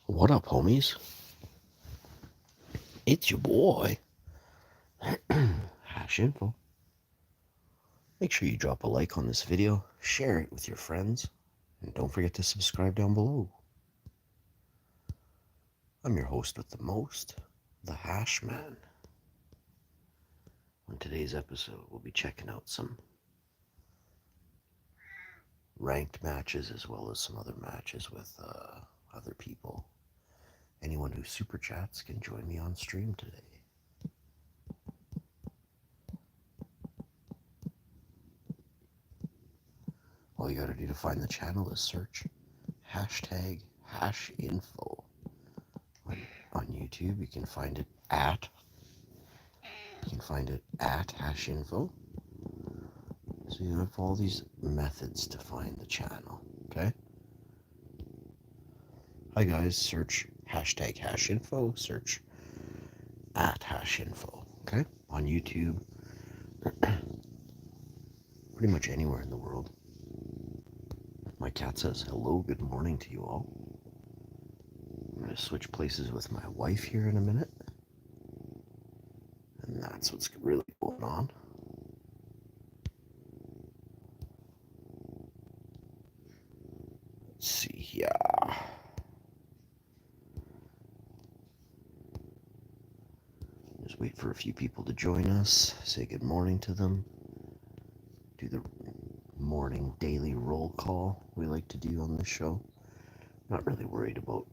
What up, homies? It's your boy, Hash Info. Make sure you drop a like on this video, share it with your friends, and don't forget to subscribe down below. I'm your host with the most, the Hash Man. On today's episode, we'll be checking out some ranked matches as well as some other matches with other people. Anyone who super chats can join me on stream today. All you gotta do to find the channel is search hashtag #HashInfo. On YouTube, you can find it at #HashInfo. So you have all these methods to find the channel. Okay. Hi guys, search hashtag #HashInfo. Search at #HashInfo. Okay. On YouTube, pretty much anywhere in the world. My cat says hello, good morning to you all. I'm going to switch places with my wife here in a minute. And that's what's really going on. Let's see here. Just wait for a few people to join us. Say good morning to them. Do the morning daily roll call we like to do on this show. Not really worried about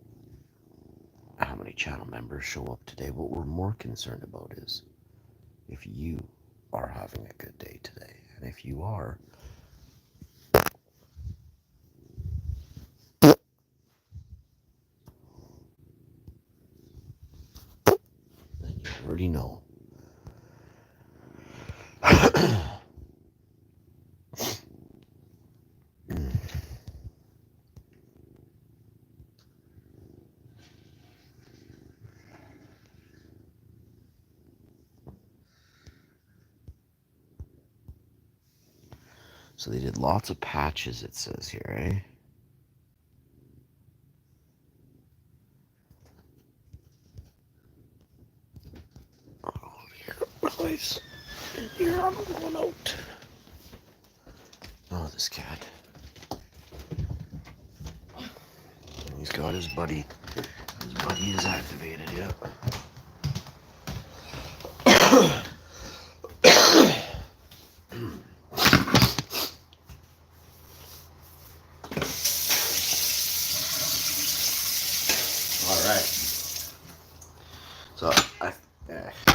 how many channel members show up today. What we're more concerned about is if you are having a good day today. And if you are, then you already know. So they did lots of patches, it says here, eh? Oh, here, guys. Here, I'm going out. Oh, this cat. He's got his buddy. His buddy is activated, yeah. So I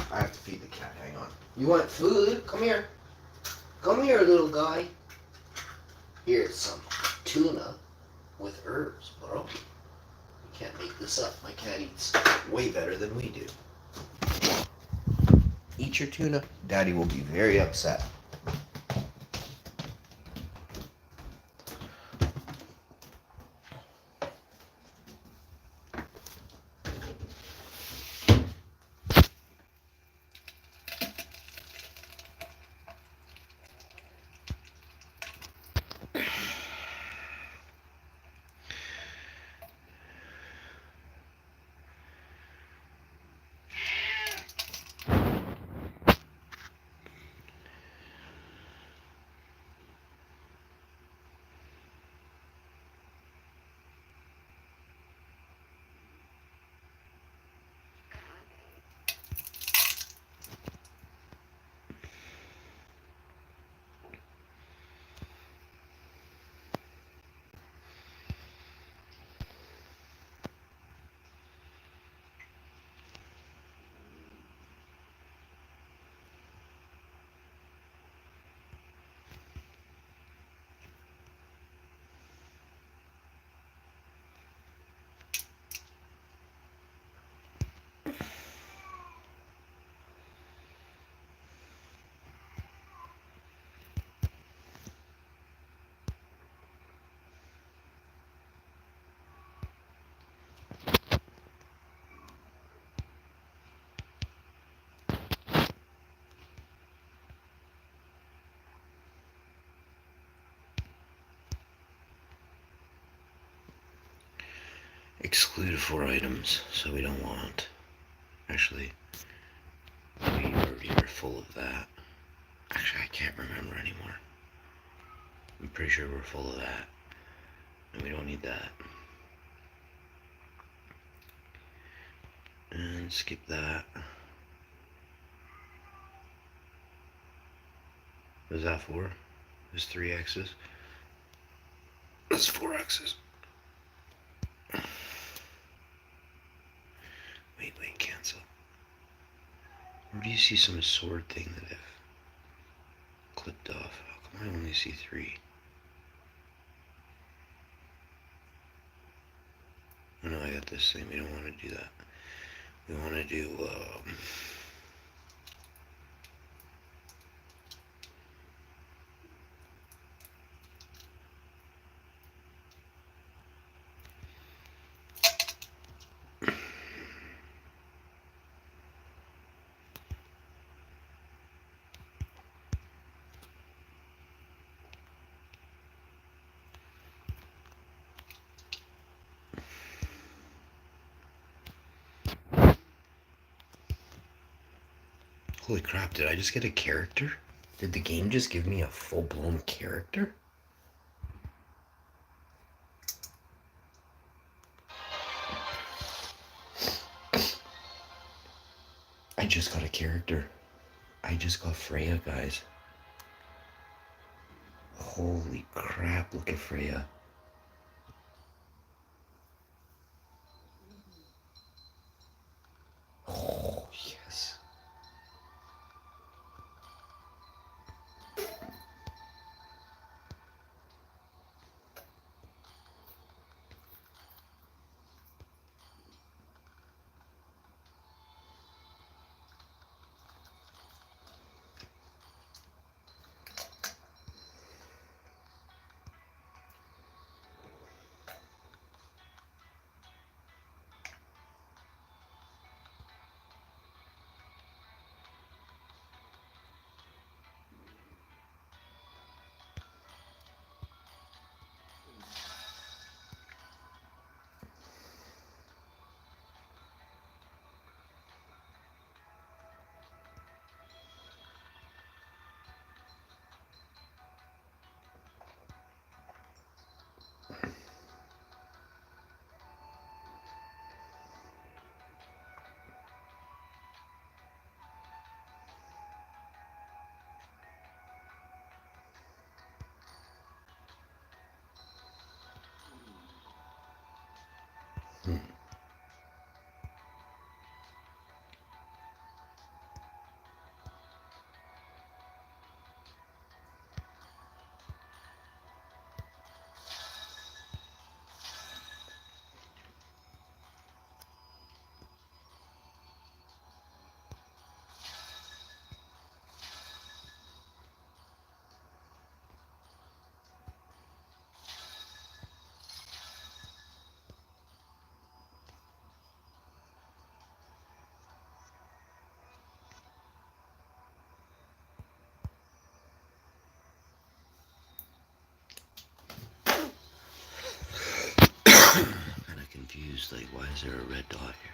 have to feed the cat. Hang on. You want food? Come here. Come here, little guy. Here's some tuna with herbs, bro. You can't make this up. My cat eats way better than we do. Eat your tuna. Daddy will be very upset. exclude 4 items, so we don't want. Actually, we already are full of that. Actually, I can't remember anymore. I'm pretty sure we're full of that. And we don't need that. And skip that. Was that 4? There's 3 X's. That's 4 X's. Wait, cancel. Where do you see some sword thing that I've clipped off? How come I only see 3? Oh no, I got this thing. We don't want to do that. We want to do, holy crap, did I just get a character? Did the game just give me a full-blown character? I just got a character. I just got Freya, guys. Holy crap, look at Freya. Oh, yes. Kind of confused, like, why is there a red dot here?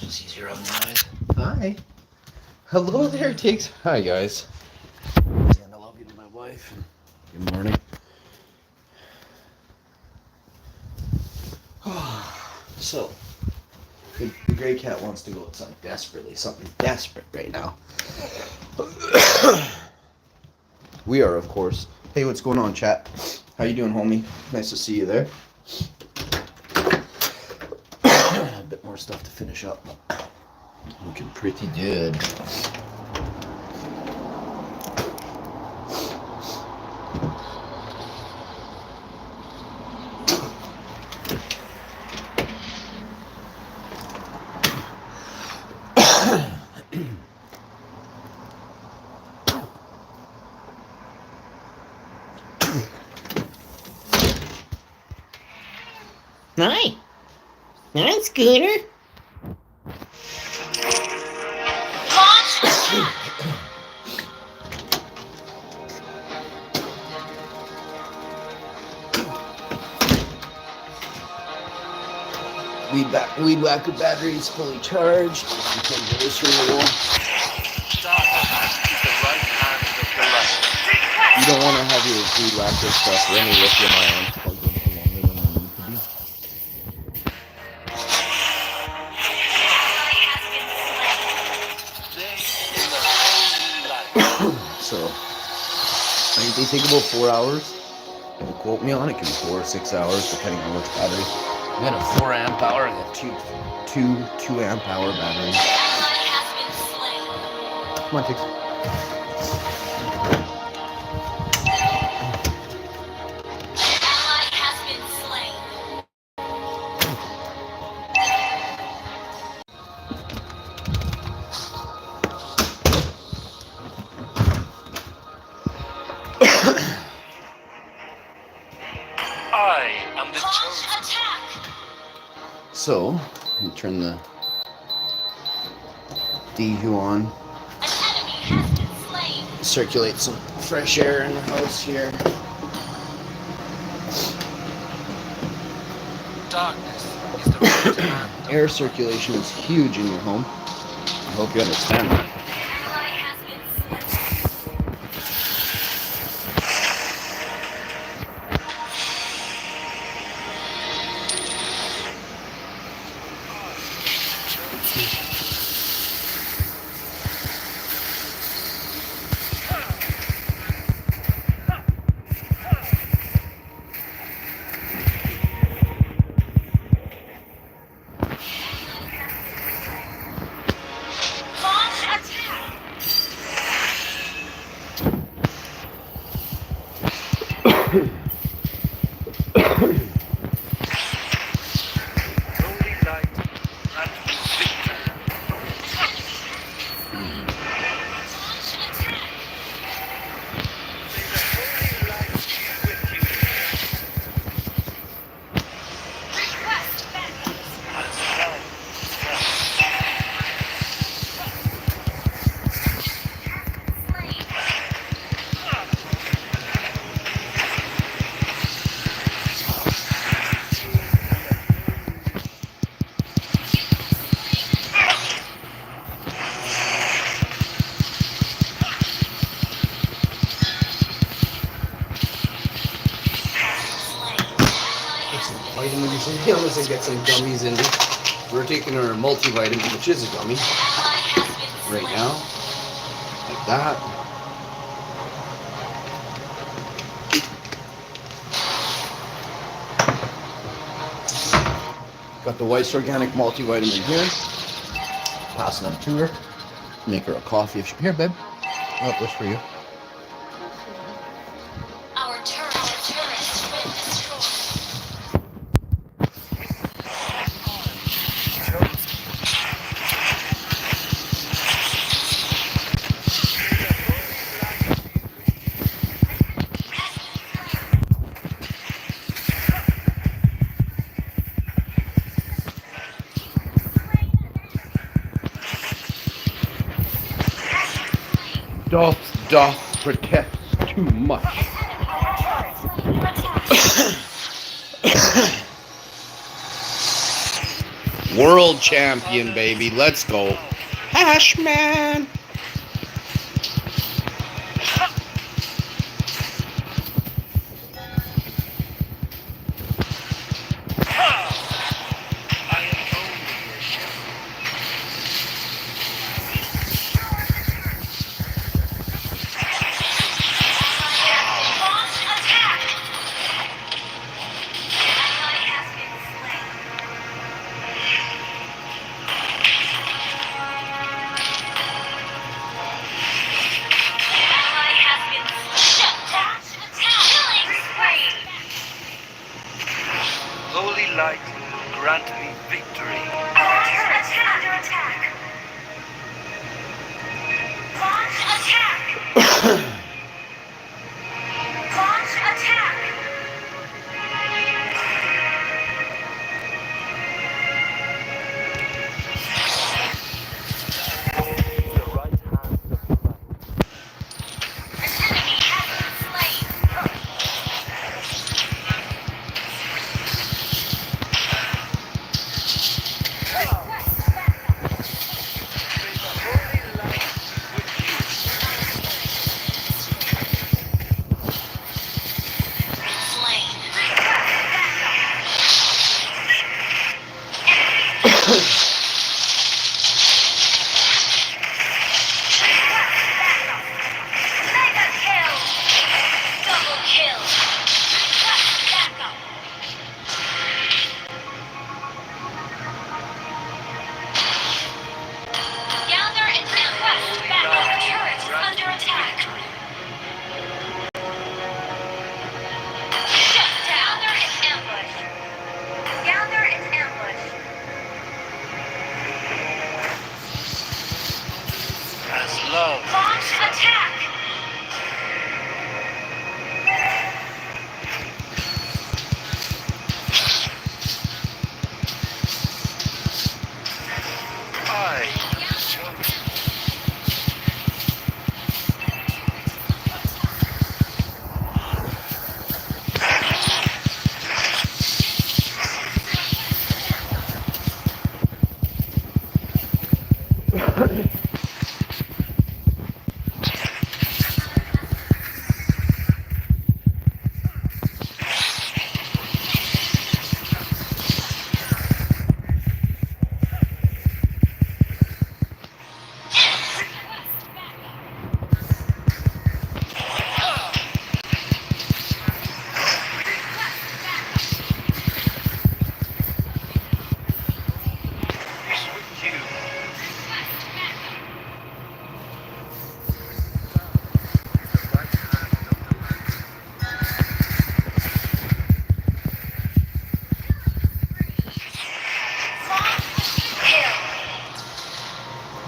Just easier on the eyes. Hi. Hello there, Takes. Hi, guys. And I love you to my wife. Good morning. So, the gray cat wants to go outside desperately. Something desperate right now. We are, of course. Hey, what's going on, chat? How you doing, homie? Nice to see you there. A bit more stuff to finish up. Looking pretty good. Hi. Hi, Scooter. Weed whacker battery is fully charged. You can do this renewal. You don't want to have your weed whacker stuff running with your ions plugged in for longer than they need to be. So, I think they take about 4 hours. Don't quote me on it. It can be 4 or 6 hours depending on which battery. I got a 4 amp hour and a 2 amp hour battery. Come on, Tiggs. So, let me turn the Dehu on. Circulate some fresh air in the house here. Darkness is the right hand. Air circulation is huge in your home. I hope you understand that. vitamins in us and get some gummies in. We're taking our multivitamin, which is a gummy, right now, like that. Got the Weiss Organic multivitamin here. Passing up to her. Make her a coffee if she... Here, babe. Oh, this for you. Our turret has been destroyed. Doth protest too much. World champion, baby. Let's go. Hash man. Holy light, grant me victory. Our turret is under attack. Launch attack. Launch attack. The right hand of the light. An enemy has been slain. Mega kill! Double kill! Request backup! Gather and request backup. Turret is under attack. Shut down. Gather and ambush. Gather and ambush. As love. Launch attack! I with you. The right hand of the light.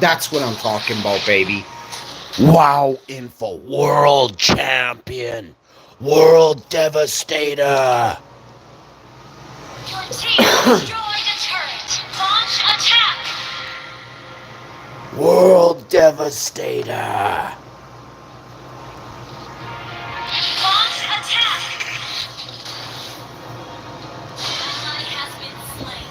That's what I'm talking about, baby. Wow, info. World champion. World devastator. Your team destroyed a turret. Launch attack! World devastator. Launch attack! Ally has been slain.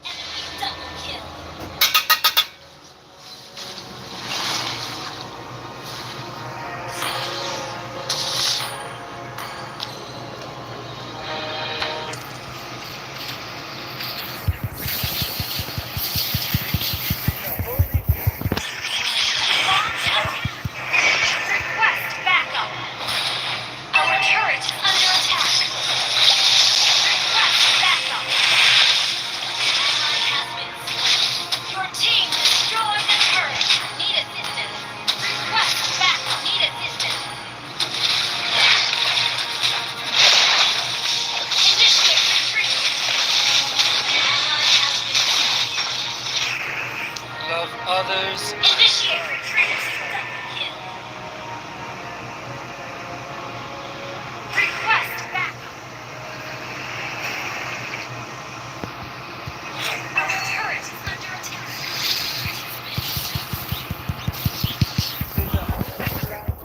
Enemy double kill. brothers. Initiate retreat. Request backup. Our turret is under attack. Request backup.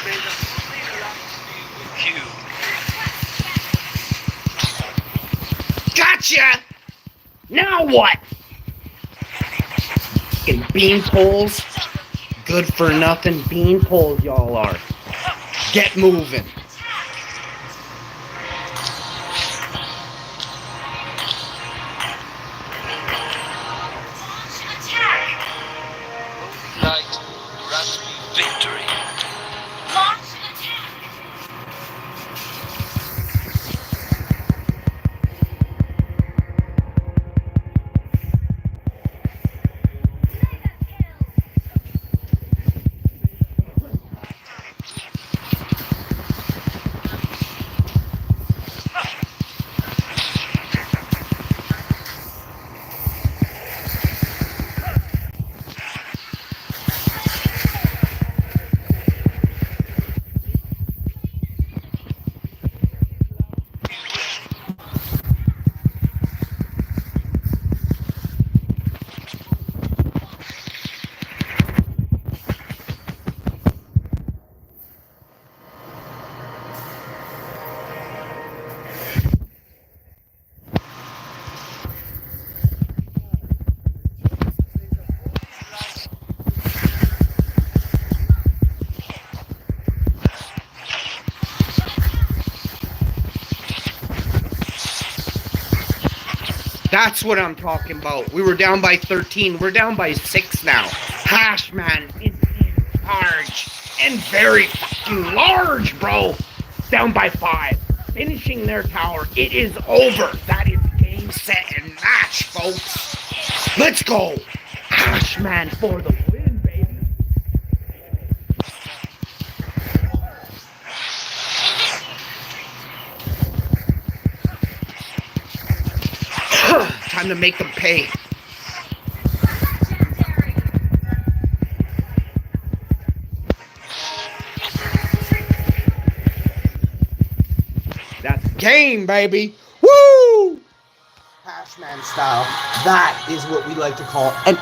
May the holy light be with you. Gotcha! Now what? Fucking bean poles. Good for nothing bean poles y'all are. Get moving. Launch attack. Light, grant me victory. Launch attack. Mega kill. That's what I'm talking about. We were down by 13. We're down by 6 now. Hashman is in charge. And very fucking large, bro. Down by 5. Finishing their tower. It is over. That is game, set, and match, folks. Let's go. Hashman for the win, baby. Time to make them pay. Legendary. That's game, baby. Woo! Hashman style. That is what we like to call an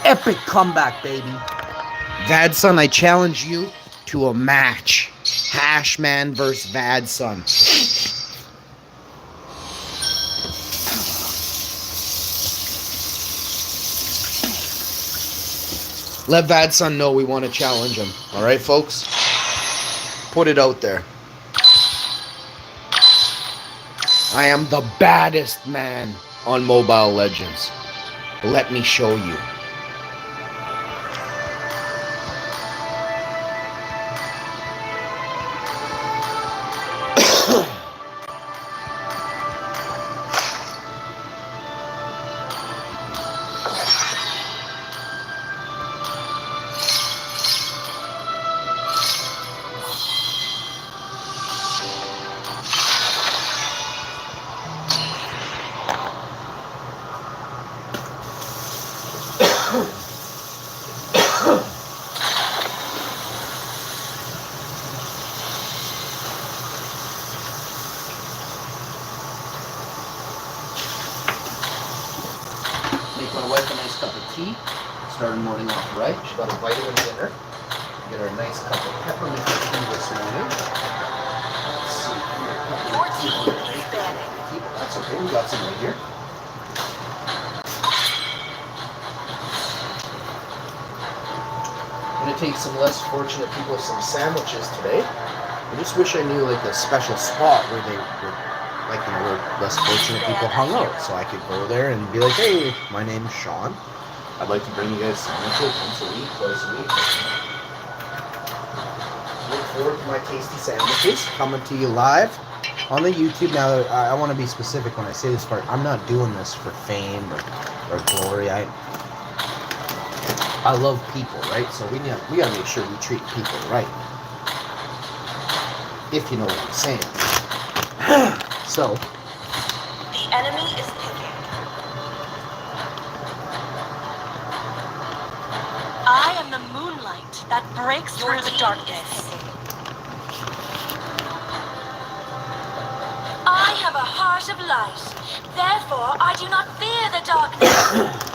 epic comeback, baby. Vadson, I challenge you to a match. Hashman versus Vadson. Let Vadson know we want to challenge him. All right, folks? Put it out there. I am the baddest man on Mobile Legends. Let me show you. Make my wife a nice cup of tea. Start the morning off right. She got a vitamin dinner. Get her a nice cup of peppermint tea this morning. Let's see. Your team is banning. That's okay. We got some right here. I'm gonna take some less fortunate people some sandwiches today. I just wish I knew like a special spot where they were, like, you know, where less fortunate people hung out, so I could go there and be like, hey, my name's Sean. I'd like to bring you guys sandwiches once a week, twice a week. look forward to my tasty sandwiches coming to you live on the YouTube. Now, I want to be specific when I say this part. I'm not doing this for fame or glory. I love people, right? So we gotta make sure we treat people right. If you know what I'm saying. So, The enemy is picking. I am the moonlight that breaks through the darkness. I have a heart of light. Therefore, I do not fear the darkness.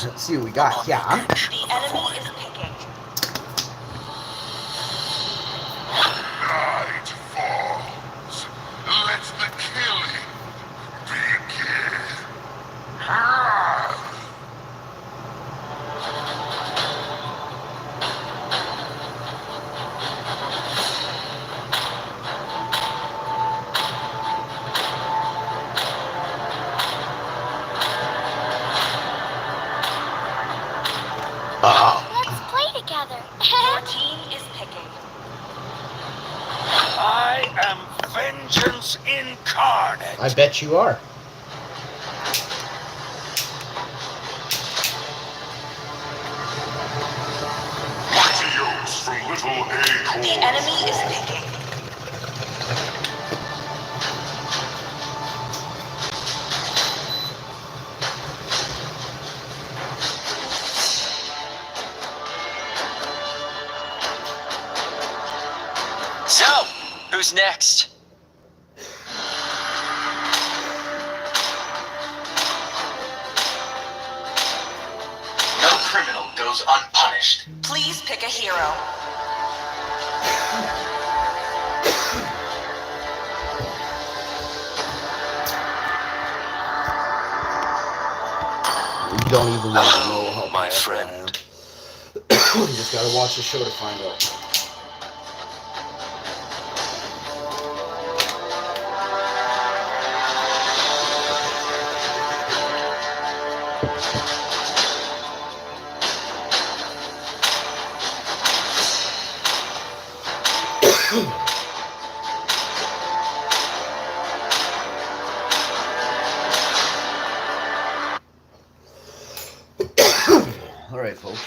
let's see what we got here. The enemy is picking. Night falls. Let the killing begin. Let's play together. Your team is picking. I am vengeance incarnate. I bet you are. Mighty oaks from little acorns. The enemy is picking. So, who's next? No criminal goes unpunished. Please pick a hero. You don't even want to know how my bad friend. I am. You just gotta watch the show to find out. All right, folks.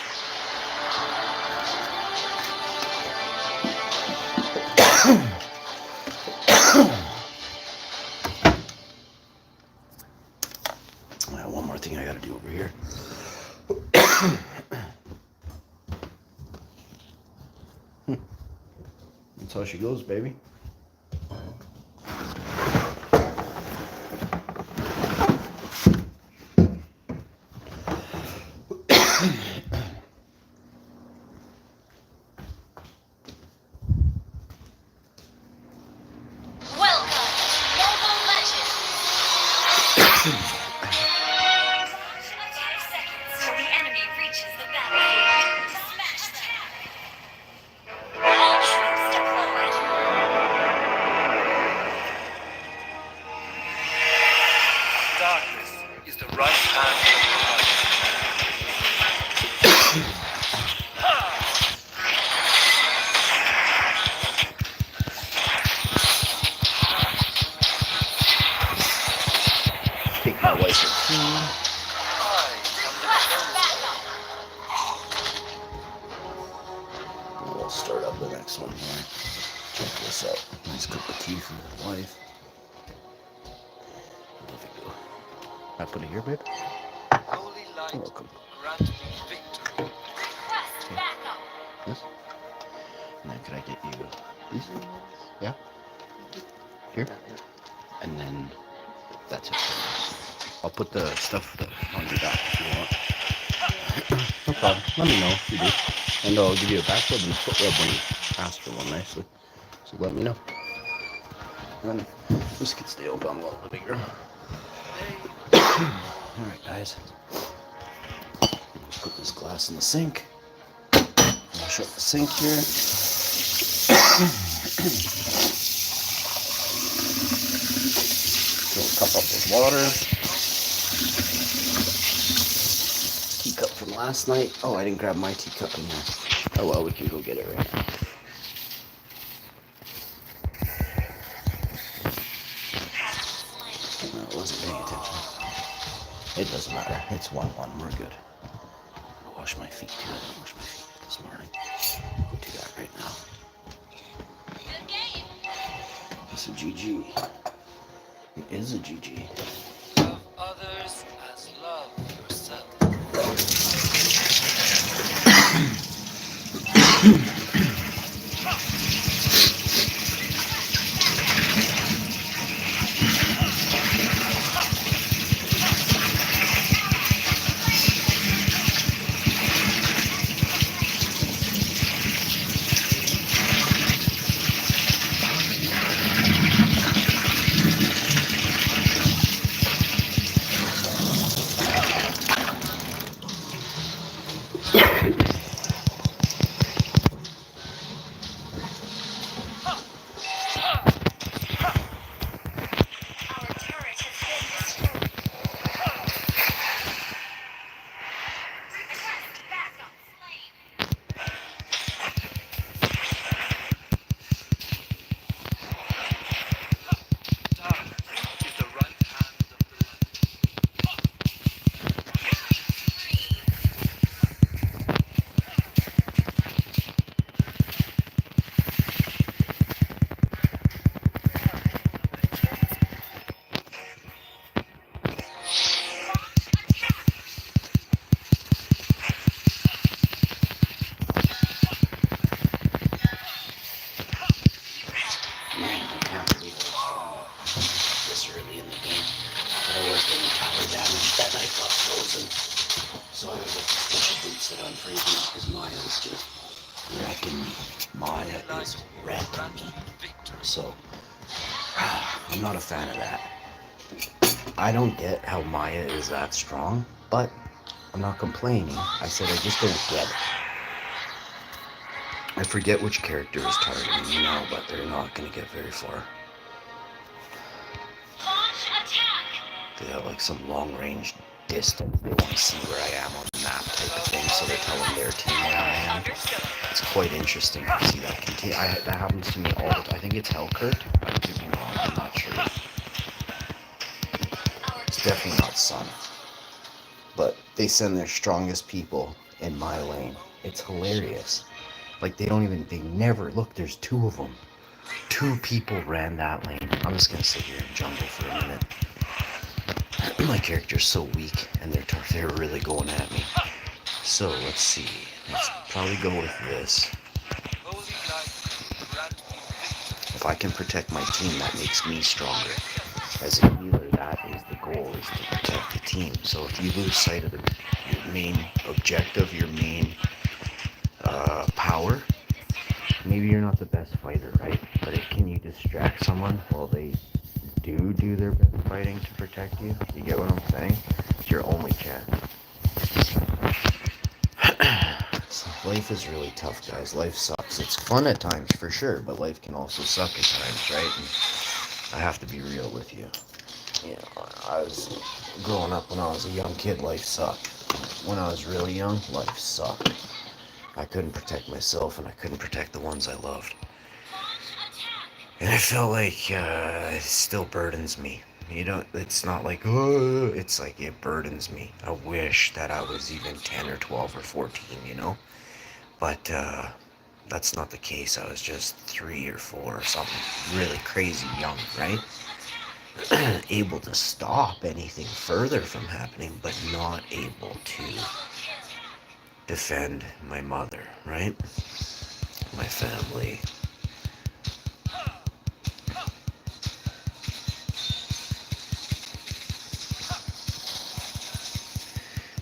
One more thing I gotta do over here. That's how she goes, baby. Welcome to Mobile Legends. 5 seconds till the enemy reaches the battlefield. Smash them. All troops deployed. Darkness is the right hand of the light. Take my wife for tea. Request backup. We'll start up the next one here. Check this out. Nice cup of tea for my wife. I put it here, babe. Holy light, You're welcome. grant me victory. Request backup. This. And then could I get you these? Yeah. Here. And then that's it. I'll put the stuff on your back if you want. No problem. Let me know if you do. And I'll give you a back rub and a foot rub when you ask for one nicely. So let me know. And this can stay open. I'm going to the big room. Alright, guys. Let's put this glass in the sink. I'll shut the sink here. Fill a cup up with water. last night. Oh, I didn't grab my teacup in there. Oh well, we can go get it right now. No, I wasn't paying attention. It doesn't matter. It's 1-1. We're good. I'll wash my feet too. I didn't wash my feet this morning. I'll do that right now. It's a GG. It is a GG. Love others as love yourself. Our turret has been destroyed. Request backup. Dark is the right hand of the light. Man, I can't believe I was this early in the game. But I was getting tower damage. That knife got frozen. So I was like, special boots that unfreeze me because Maya was just wrecking me. Maya is wrecking me. So, I'm not a fan of that. I don't get how Maya is that strong, but I'm not complaining. I said I just don't get it. I forget which character is targeting me now, but they're not going to get very far. Launch attack. They have like some long range distance. They want to see where I am on the map type of thing, so they're telling their team where I am. It's quite interesting to see that continue. That happens to me all the time. I think it's Hellkurt. I could be wrong. I'm not sure. It's definitely not Sun. But they send their strongest people in my lane. It's hilarious. Like they never, look, there's 2 of them. 2 people ran that lane. I'm just going to sit here and jungle for a minute. My character's so weak and they're really going at me. So let's see. Let's probably go with this. Holy light, grant me victory. If I can protect my team, that makes me stronger. As a healer, that is the goal, is to protect the team. So if you lose sight of your main objective, your main power, maybe you're not the best fighter, right? But can you distract someone while they do their best fighting to protect you? You get what I'm saying? It's your only chance. So life is really tough, guys. Life sucks. It's fun at times, for sure, but life can also suck at times, right? And I have to be real with you. You know, I was growing up when I was a young kid, life sucked. When I was really young, life sucked. I couldn't protect myself and I couldn't protect the ones I loved. And I felt like it still burdens me. You know, it's not like, oh, it's like it burdens me. I wish that I was even 10 or 12 or 14, you know? But that's not the case. I was just 3 or 4 or something really crazy young, right? Able to stop anything further from happening, but not able to defend my mother, right? My family.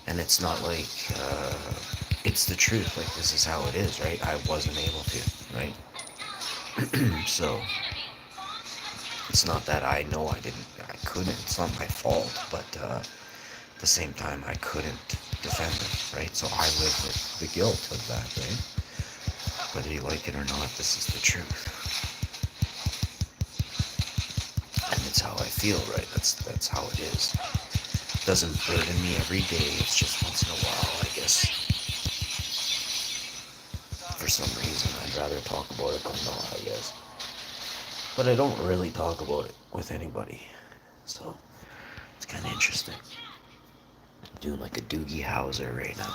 And it's not like, it's the truth, like this is how it is, right? I wasn't able to, right? So, it's not that I know I couldn't, it's not my fault, but at the same time, I couldn't defend them, right? So I live with the guilt of that, right? Whether you like it or not, this is the truth. And it's how I feel, right? That's how it is. Doesn't burden me every day. It's just once in a while, I guess. For some reason, I'd rather talk about it than not, I guess. But I don't really talk about it with anybody. So, it's kind of interesting. I'm doing like a Doogie Howser right now.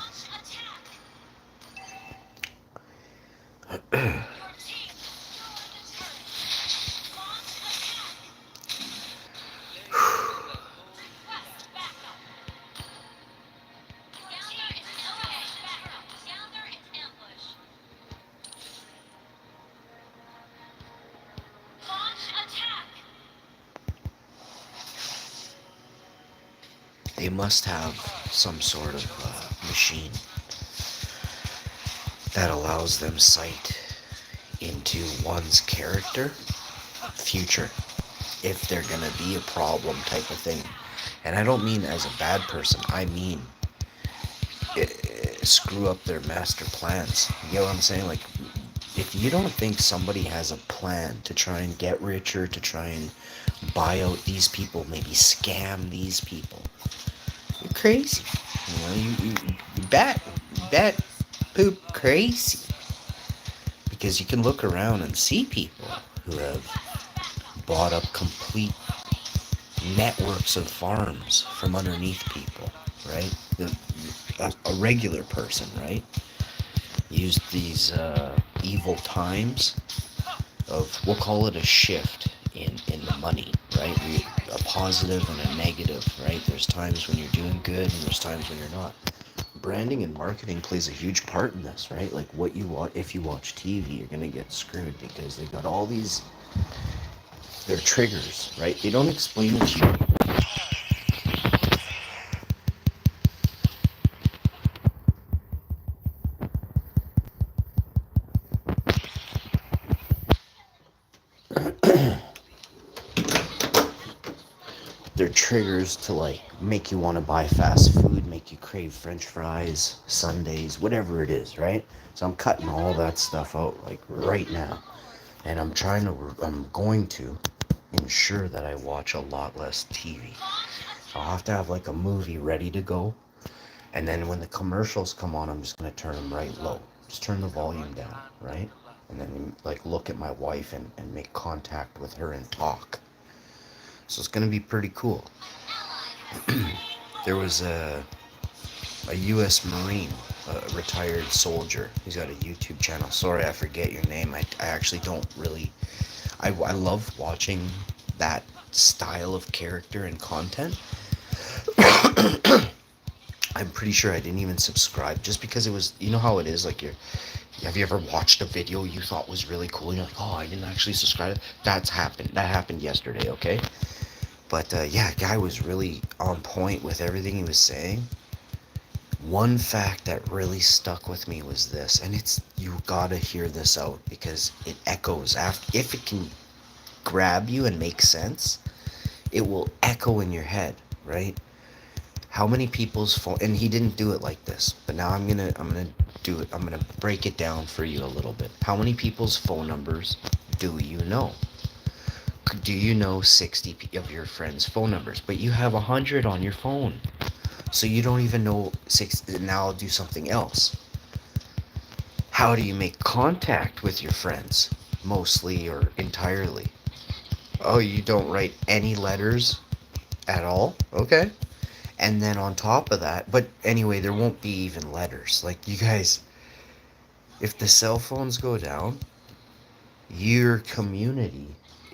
They must have some sort of machine that allows them sight into one's character future if they're gonna be a problem type of thing. And I don't mean as a bad person, I mean screw up their master plans. You know what I'm saying? Like, if you don't think somebody has a plan to try and get richer, to try and buy out these people, maybe scam these people, you're crazy. You know, you bet poop crazy. Because you can look around and see people who have bought up complete networks of farms from underneath people, right? A regular person, right? Used these evil times of, we'll call it a shift in the money, right? A positive and a negative, right? There's times when you're doing good and there's times when you're not. Branding and marketing plays a huge part in this, right? Like what you watch, if you watch TV, you're gonna get screwed because they've got all these, they're triggers, right? They don't explain it to you. They're triggers to like make you want to buy fast food, make you crave French fries, Sundays, whatever it is, right? So I'm cutting all that stuff out like right now, and I'm going to ensure that I watch a lot less TV. I'll have to have like a movie ready to go, and then when the commercials come on, I'm just gonna turn them right low. Just turn the volume down, right? And then like look at my wife and make contact with her and talk. So it's gonna be pretty cool. There was a U.S. Marine, a retired soldier. He's got a YouTube channel. Sorry, I forget your name. I actually don't really. I love watching that style of character and content. I'm pretty sure I didn't even subscribe just because it was. You know how it is. Like have you ever watched a video you thought was really cool and you're like, oh, I didn't actually subscribe? That's happened. That happened yesterday. Okay. But yeah, guy was really on point with everything he was saying. One fact that really stuck with me was this, and you gotta hear this out because it echoes after. If it can grab you and make sense, it will echo in your head, right? How many people's phone? And he didn't do it like this, but now I'm gonna do it. I'm gonna break it down for you a little bit. How many people's phone numbers do you know? Do you know 60 of your friends' phone numbers, but you have 100 on your phone? So you don't even know 6. Now I'll do something else. How do you make contact with your friends? Mostly or entirely? Oh, you don't write any letters at all? Okay. And then on top of that, but anyway, there won't be even letters. Like, you guys, if the cell phones go down, your community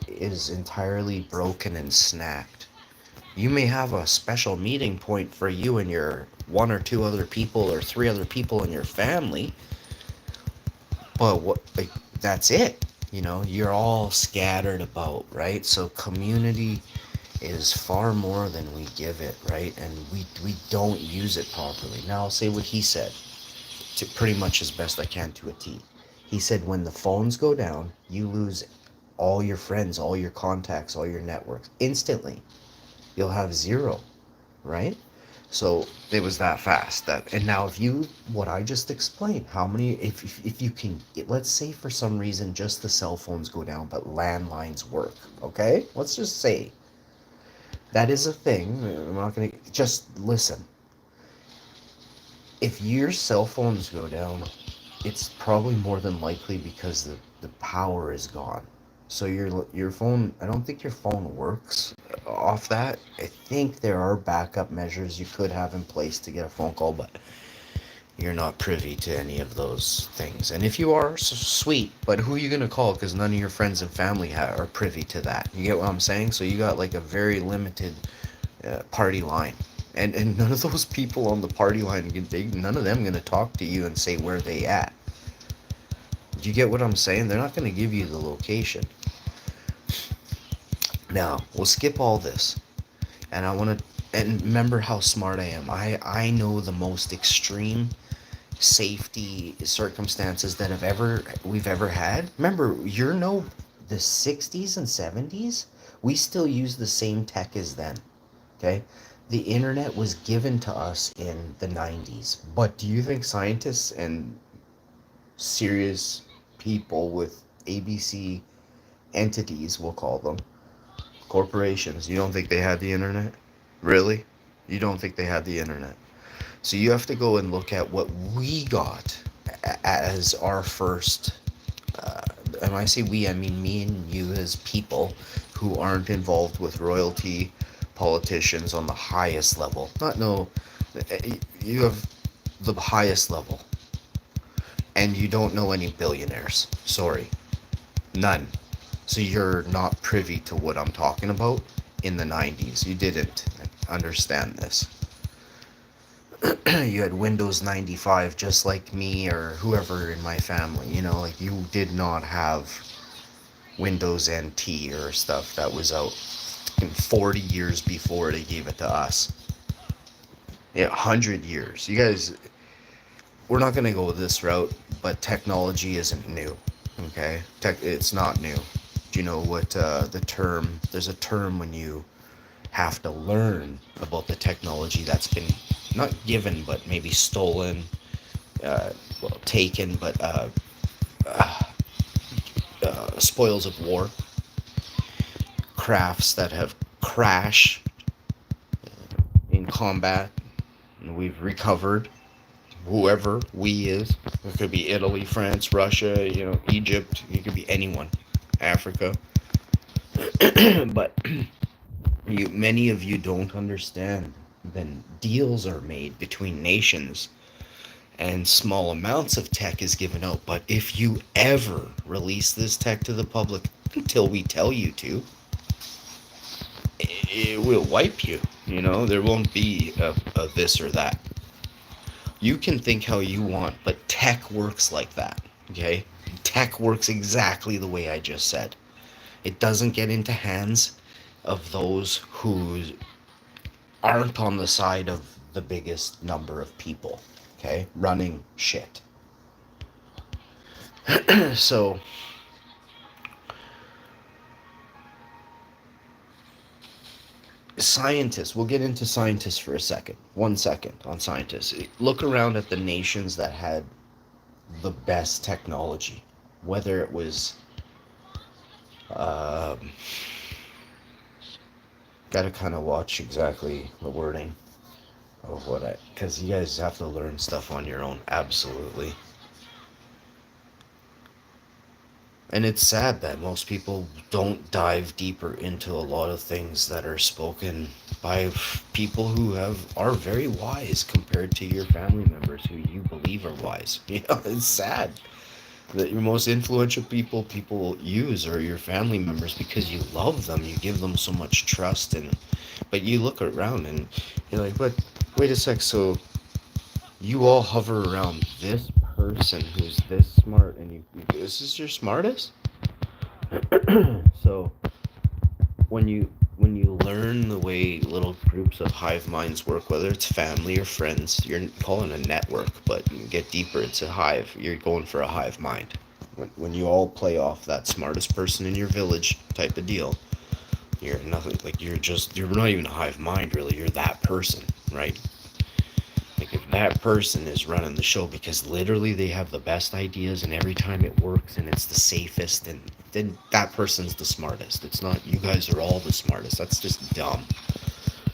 is entirely broken and snapped. You may have a special meeting point for you and your 1 or 2 other people or 3 other people in your family, but that's it. You know, you're all scattered about, right? So community is far more than we give it, right? And we don't use it properly. Now I'll say what he said, to pretty much as best I can to a T. He said when the phones go down, you lose all your friends, all your contacts, all your networks instantly. You'll have 0, right? So it was that fast. And now what I just explained, how many, if you can, let's say for some reason just the cell phones go down, but landlines work, okay? Let's just say That is a thing. I'm not gonna just listen. If your cell phones go down, it's probably more than likely because the power is gone. So your phone, I don't think your phone works off that. I think there are backup measures you could have in place to get a phone call, but you're not privy to any of those things. And if you are, sweet, but who are you going to call? Because none of your friends and family are privy to that. You get what I'm saying? So you got like a very limited party line. And none of those people on the party line, none of them going to talk to you and say where they at. Do you get what I'm saying? They're not going to give you the location. Now, we'll skip all this. And I want to, and remember how smart I am. I know the most extreme safety circumstances that we've ever had. Remember, the 60s and 70s, we still use the same tech as then. Okay? The internet was given to us in the 90s. But do you think scientists and serious people with ABC entities, we'll call them, corporations, you don't think they had the internet? Really? You don't think they had the internet? So you have to go and look at what we got as our first. And when I say we, I mean me and you as people who aren't involved with royalty, politicians on the highest level. Not no, you have the highest level, and you don't know any billionaires. Sorry, none. So you're not privy to what I'm talking about in the 90s. You didn't understand this. You had Windows 95 just like me or whoever in my family, like you did not have Windows NT or stuff that was out in 40 years before they gave it to us. Yeah, 100 years. You guys, we're not going to go this route, but technology isn't new, okay? It's not new. Do you know what there's a term when you have to learn about the technology that's been not given but maybe stolen, taken, but spoils of war, crafts that have crashed in combat, and we've recovered. Whoever we is, it could be Italy, France, Russia, Egypt. It could be anyone, Africa. But many of you don't understand. Then deals are made between nations and small amounts of tech is given out. But if you ever release this tech to the public until we tell you to, it will wipe you. There won't be a this or that. You can think how you want, but tech works like that. Okay? Tech works exactly the way I just said. It doesn't get into hands of those who aren't on the side of the biggest number of people, okay, running shit. So scientists, we'll get into scientists for a second. 1 second on scientists. Look around at the nations that had the best technology, whether it was gotta kind of watch exactly the wording of because you guys have to learn stuff on your own, absolutely. And it's sad that most people don't dive deeper into a lot of things that are spoken by people who are very wise compared to your family members who you believe are wise. It's sad that your most influential people use are your family members because you love them, you give them so much trust, but you look around and you're like, but wait a sec, so you all hover around this person who's this smart, and this is your smartest. So when you learn the way little groups of hive minds work, whether it's family or friends, you're calling a network, but you get deeper, it's a hive. You're going for a hive mind. When you all play off that smartest person in your village type of deal, you're nothing, like you're not even a hive mind, really. You're that person, right? Like if that person is running the show because literally they have the best ideas and every time it works and it's the safest, and then that person's the smartest. It's not you guys are all the smartest. That's just dumb.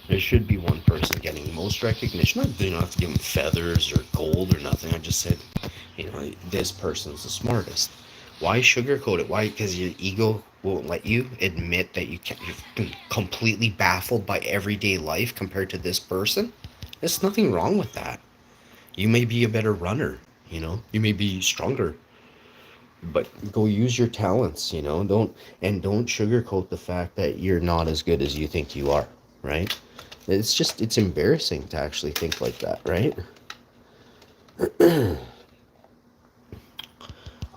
There should be one person getting most recognition. I do not have to give them feathers or gold or nothing. I just said, this person's the smartest. Why sugarcoat it? Why? Because your ego won't let you admit that you're completely baffled by everyday life compared to this person. There's nothing wrong with that. You may be a better runner, you may be stronger, but go use your talents, don't sugarcoat the fact that you're not as good as you think you are, right? It's embarrassing to actually think like that, right?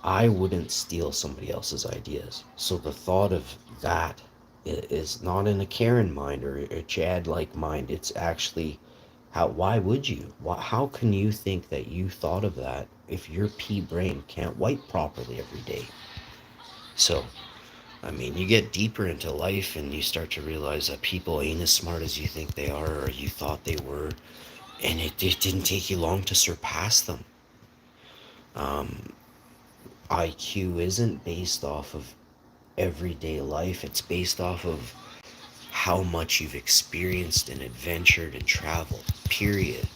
I wouldn't steal somebody else's ideas. So the thought of that is not in a Karen mind or a Chad like mind. It's actually why would you? How can you think that you thought of that if your pea brain can't wipe properly every day? So, I mean, you get deeper into life and you start to realize that people ain't as smart as you think they are or you thought they were. And it didn't take you long to surpass them. IQ isn't based off of everyday life, it's based off of how much you've experienced and adventured and traveled, period.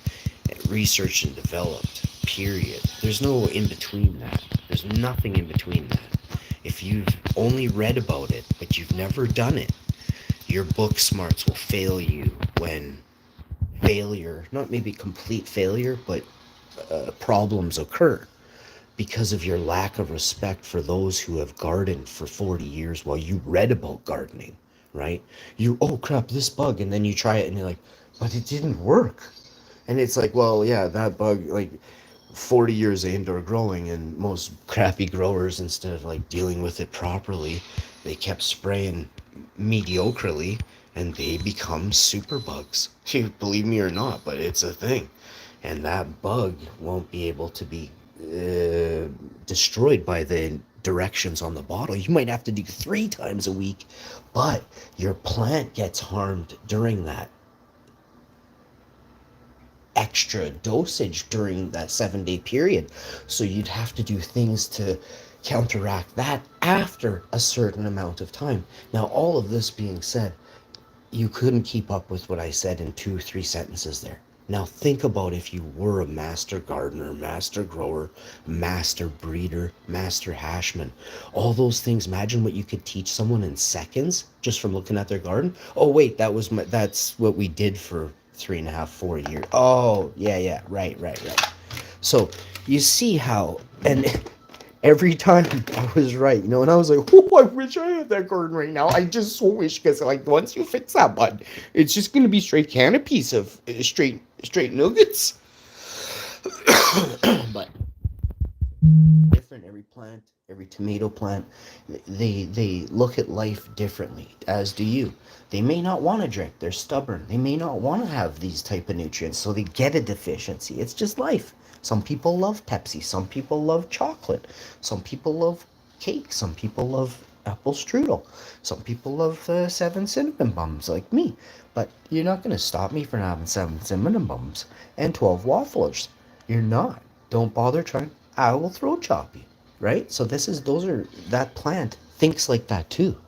And researched and developed, period. There's no in between that. There's nothing in between that. If you've only read about it, but you've never done it, your book smarts will fail you when failure, not maybe complete failure, but problems occur because of your lack of respect for those who have gardened for 40 years while you read about gardening, right? Oh crap, this bug, and then you try it and you're like, but it didn't work. And it's like, well, yeah, that bug, like 40 years of indoor growing, and most crappy growers, instead of like dealing with it properly, they kept spraying mediocrely and they become super bugs. You believe me or not, but it's a thing. And that bug won't be able to be destroyed by the directions on the bottle. You might have to do 3 times a week, but your plant gets harmed during that extra dosage during that 7-day period. So you'd have to do things to counteract that after a certain amount of time. Now, all of this being said, you couldn't keep up with what I said in 2-3 sentences there. Now think about if you were a master gardener, master grower, master breeder, master hashman. All those things, imagine what you could teach someone in seconds just from looking at their garden. Oh wait, that's what we did for 3.5-4 years. Oh, yeah, right. So you see how, and every time I was right, and I was like, oh, I wish I had that garden right now. I just so wish, because like once you fix that bud, it's just gonna be straight canopies of straight nuggets. But different, every plant, every tomato plant, they look at life differently, as do you. They may not want to drink, they're stubborn, they may not want to have these type of nutrients, so they get a deficiency. It's just life. Some people love Pepsi, some people love chocolate, some people love cake, some people love apple strudel, some people love 7 cinnamon buns like me. But you're not going to stop me from having 7 cinnamon buns and 12 wafflers. You're not. Don't bother trying. I will throat chop you, right? So that plant thinks like that too.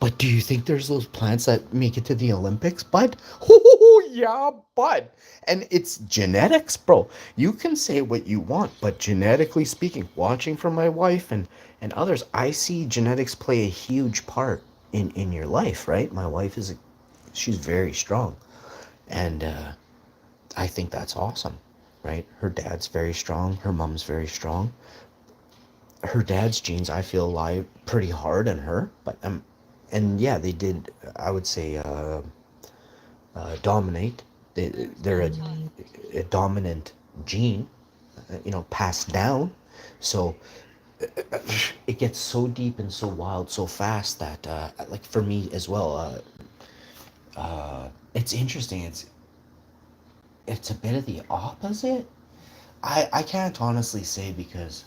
But do you think there's those plants that make it to the Olympics, bud? Oh, yeah, bud. And it's genetics, bro. You can say what you want, but genetically speaking, watching from my wife and others, I see genetics play a huge part in your life, right? My wife she's very strong. And I think that's awesome, right? Her dad's very strong. Her mom's very strong. Her dad's genes, I feel, lie pretty hard on her, but and yeah, they did. I would say dominate. They're a dominant gene, passed down. So it gets so deep and so wild so fast that, like for me as well, it's interesting. It's a bit of the opposite. I can't honestly say because,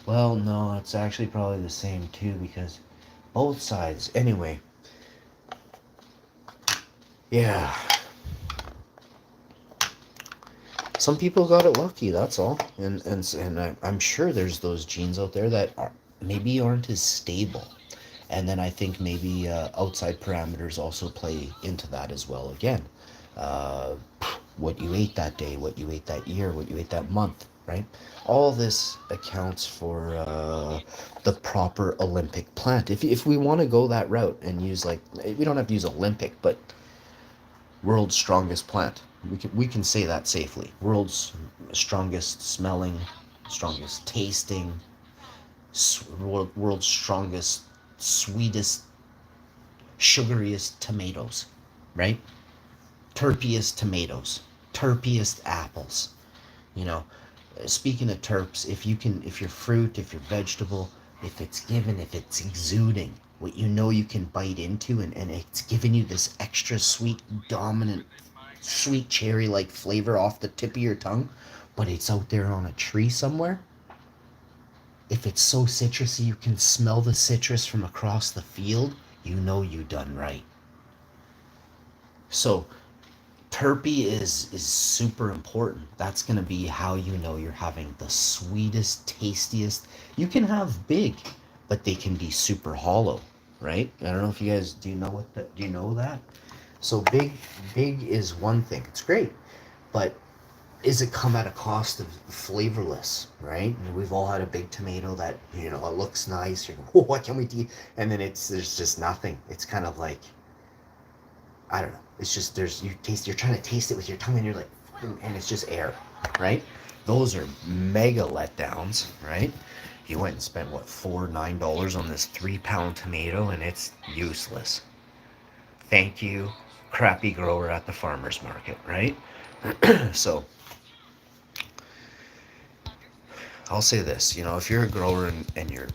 well, no, it's actually probably the same too because both sides. Anyway, yeah. Some people got it lucky, that's all. And I'm sure there's those genes out there that maybe aren't as stable And then I think maybe outside parameters also play into that as well. Again, uh, what you ate that day, what you ate that year, what you ate that month, right? All this accounts for the proper Olympic plant. If we want to go that route and use, like, we don't have to use Olympic, but world's strongest plant. We can say that safely. World's strongest smelling, strongest tasting, world's strongest, sweetest, sugariest tomatoes, right? Terpiest tomatoes, terpiest apples. You know, speaking of terps, if your fruit, if your vegetable, if it's given, if it's exuding what you know you can bite into, and it's giving you this extra sweet, dominant, sweet cherry like flavor off the tip of your tongue, but it's out there on a tree somewhere. If it's so citrusy you can smell the citrus from across the field, you know you done right. So terpy is super important. That's going to be how you know you're having the sweetest, tastiest. You can have big, but they can be super hollow, right? I don't know if you guys do you know do you know that? So big is one thing. It's great, but is it come at a cost of flavorless, right? And we've all had a big tomato that, it looks nice. You're, oh, what can we do? And then there's just nothing. It's kind of like, I don't know. It's just you're trying to taste it with your tongue, and you're like, and it's just air, right? Those are mega letdowns, right? You went and spent what, $9 on this 3-pound tomato, and it's useless. Thank you, crappy grower at the farmer's market, right? So I'll say this, if you're a grower and you're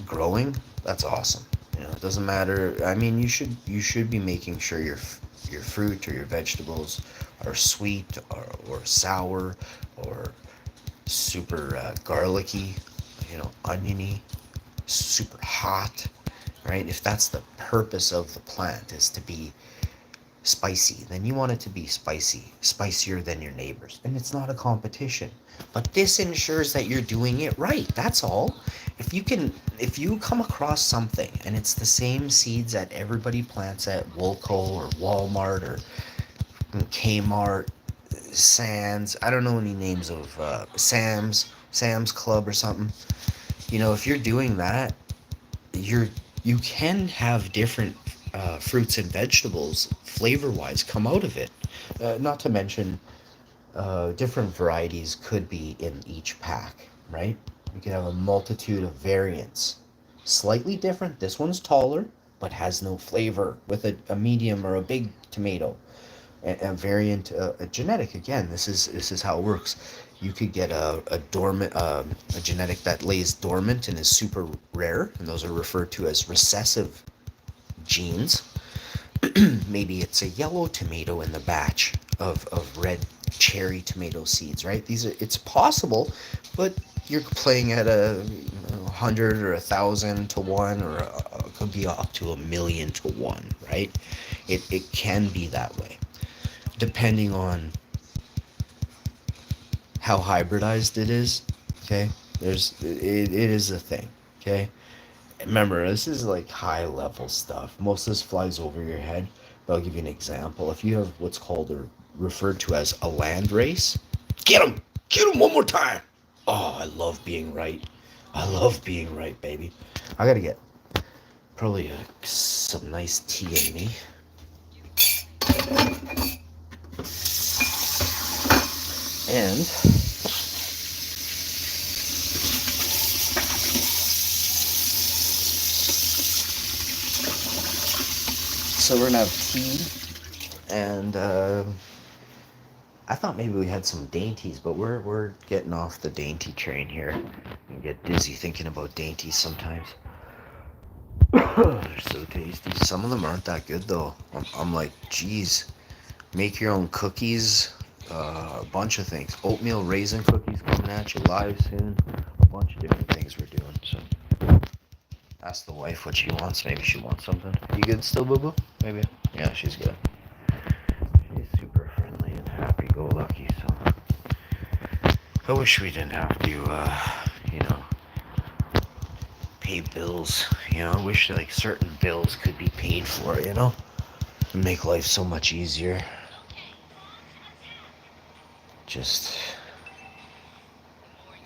growing, that's awesome. It doesn't matter. I mean, you should be making sure your fruit or your vegetables are sweet or sour or super garlicky, oniony, super hot, right? If that's the purpose of the plant, is to be spicy, then you want it to be spicy, spicier than your neighbors. And it's not a competition. But this ensures that you're doing it right. That's all. If you come across something and it's the same seeds that everybody plants at Woolco or Walmart or Kmart, Sands, I don't know any names of Sam's Club or something. If you're doing that, you can have different fruits and vegetables flavor wise come out of it. Not to mention different varieties could be in each pack, right? You could have a multitude of variants. Slightly different. This one's taller, but has no flavor, with a medium or a big tomato. A variant, a genetic. Again, this is how it works. You could get a dormant, a genetic that lays dormant and is super rare, and those are referred to as recessive genes. Maybe it's a yellow tomato in the batch of red cherry tomato seeds, right? It's possible, but you're playing at 100 or 1,000 to 1, or it could be up to 1,000,000 to 1, right? It can be that way, depending on how hybridized it is. Okay, it is a thing. Okay, remember, this is like high level stuff. Most of this flies over your head, but I'll give you an example. If you have what's called or referred to as a land race, get them one more time. Oh, I love being right. I love being right, baby. I gotta get probably some nice tea in me. And so we're gonna have tea, and I thought maybe we had some dainties, but we're getting off the dainty train here. I get dizzy thinking about dainties sometimes. They're so tasty. Some of them aren't that good though. I'm like, geez, make your own cookies. A bunch of things. Oatmeal raisin cookies coming at you live soon. A bunch of different things we're doing. So ask the wife what she wants. Maybe she wants something. You good still, boo boo? Maybe. Yeah, she's good. She's super friendly and happy-go-lucky. So I wish we didn't have to, pay bills. I wish like certain bills could be paid for. It'd make life so much easier. Just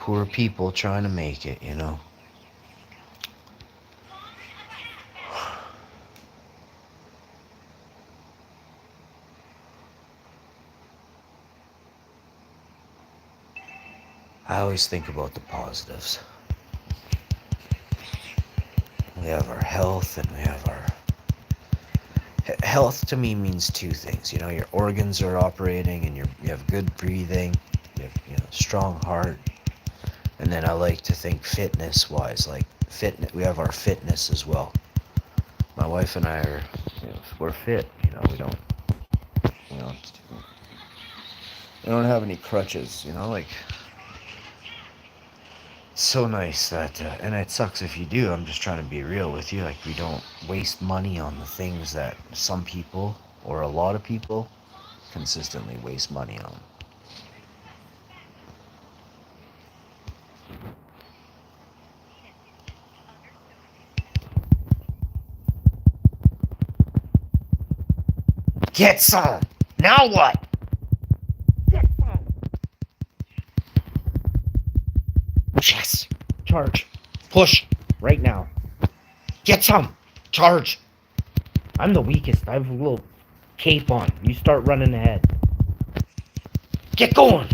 poor people trying to make it. I always think about the positives. We have our health and we have our... Health to me means two things. Your organs are operating and you have good breathing. You have strong heart. And then I like to think fitness-wise, like we have our fitness as well. My wife and I are, we're fit. We don't have any crutches. Like... So nice that, and it sucks if you do. I'm just trying to be real with you. Like, we don't waste money on the things that some people, or a lot of people, consistently waste money on. Get some! Now what? Get some! Yes! Charge! Push! Right now. Get some! Charge! I'm the weakest. I have a little cape on. You start running ahead. Get going!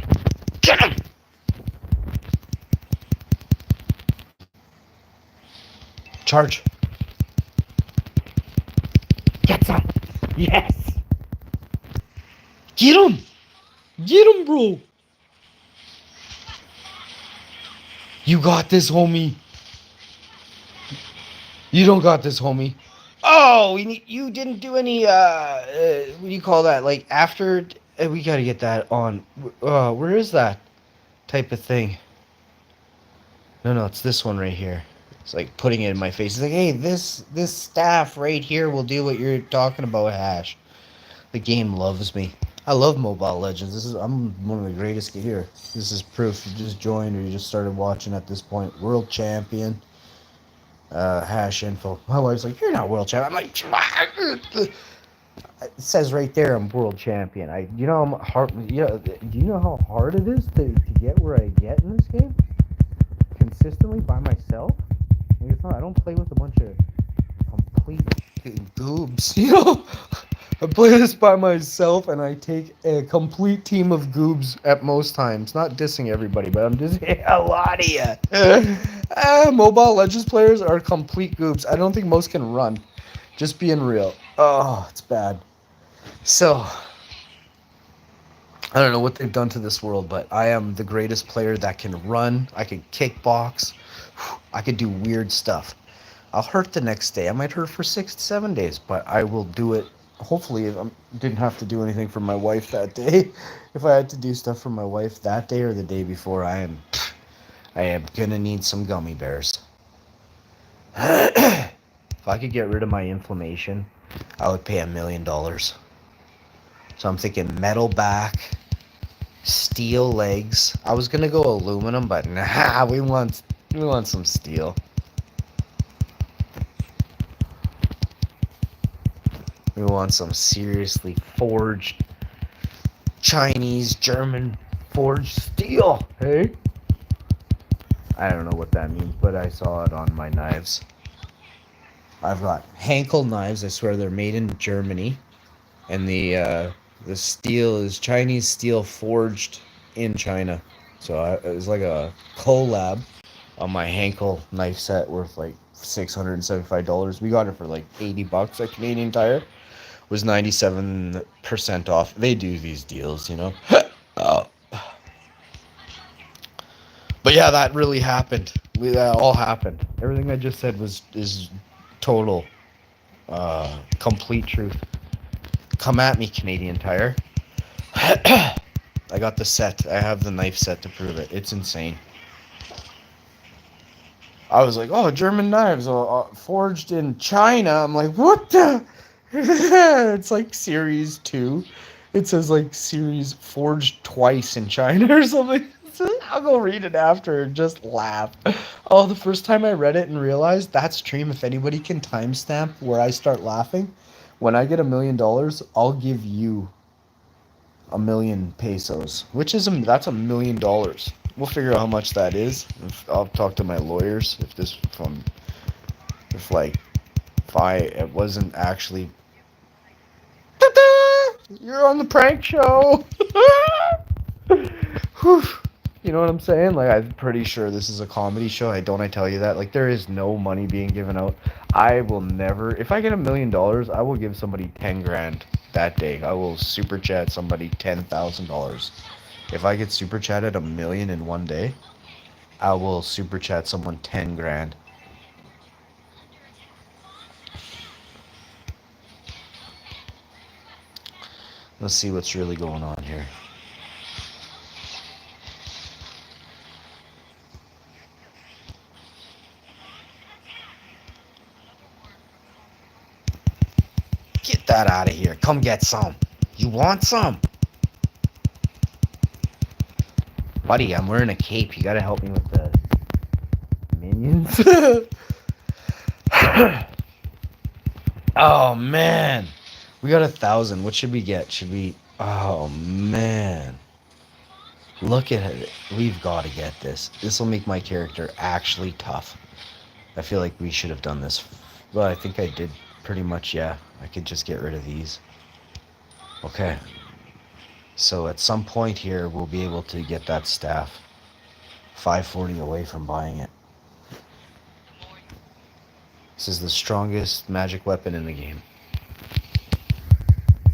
Get him! Charge! Get some! Yes! Get him! Get him, bro! You got this, homie. You don't got this, homie. Oh, you didn't do any, what do you call that? Like, after, we gotta get that on. Where is that type of thing? No, it's this one right here. It's like putting it in my face. It's like, hey, this staff right here will do what you're talking about, Hash. The game loves me. I love Mobile Legends. I'm one of the greatest here. This is proof. You just joined or you just started watching at this point. World champion. Hash info. My wife's like, you're not world champion. I'm like, it says right there I'm world champion. I'm hard. Do you know how hard it is to get where I get in this game? Consistently by myself. I don't play with a bunch of complete goobs. I play this by myself and I take a complete team of goobs at most times. Not dissing everybody, but I'm just a lot of you. Mobile Legends players are complete goobs. I don't think most can run. Just being real. Oh, it's bad. So, I don't know what they've done to this world, but I am the greatest player that can run. I can kickbox. I could do weird stuff. I'll hurt the next day. I might hurt for 6 to 7 days, but I will do it. Hopefully, I didn't have to do anything for my wife that day. If I had to do stuff for my wife that day or the day before, I am gonna need some gummy bears. If I could get rid of my inflammation, I would pay $1 million. So I'm thinking metal back, steel legs. I was gonna go aluminum, but nah, we want some steel. We want some seriously forged Chinese, German forged steel. Hey? I don't know what that means, but I saw it on my knives. I've got Henkel knives. I swear they're made in Germany. And the steel is Chinese steel forged in China. So it was like a collab on my Henkel knife set worth like $675. We got it for like $80 at Canadian Tire. Was 97% off. They do these deals, But yeah, that really happened. That all happened. Everything I just said is total, complete truth. Come at me, Canadian Tire. I got the set. I have the knife set to prove it. It's insane. I was like, oh, German knives forged in China. I'm like, what the? It's like Series 2. It says like Series forged twice in China or something. I'll go read it after and just laugh. Oh, the first time I read it and realized that stream, if anybody can timestamp where I start laughing, when I get $1 million, I'll give you 1,000,000 pesos, which is that's $1 million. We'll figure out how much that is. I'll talk to my lawyers if it wasn't actually. Ta-da! You're on the prank show. Whew. You know what I'm saying? Like, I'm pretty sure this is a comedy show. I tell you that? Like, there is no money being given out. I will never. If I get $1 million, I will give somebody 10 grand that day. I will super chat somebody $10,000. If I get super chatted 1 million in one day, I will super chat someone 10 grand. Let's see what's really going on here. Get that out of here. Come get some. You want some? Buddy, I'm wearing a cape. You gotta help me with the minions. Oh, man. We got 1,000. What should we get? Oh, man. Look at it. We've got to get this. This will make my character actually tough. I feel like we should have done this. Well, I think I did pretty much, yeah. I could just get rid of these. Okay. So at some point here, we'll be able to get that staff. 540 away from buying it. This is the strongest magic weapon in the game.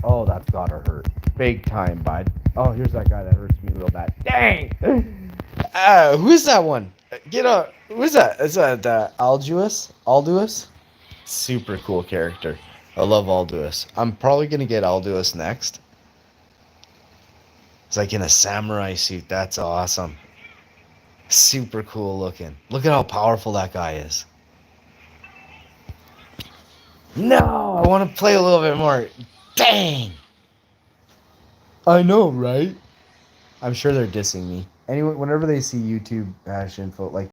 Oh, that's gotta hurt. Big time, bud. Oh, here's that guy that hurts me real bad. Dang! Who's that one? Get up. Who's that? Is that Alduus? Alduus? Super cool character. I love Alduus. I'm probably gonna get Alduus next. It's like in a samurai suit. That's awesome. Super cool looking. Look at how powerful that guy is. No, I want to play a little bit more. Dang. I know, right? I'm sure they're dissing me. Anyway, whenever they see YouTube hash info, like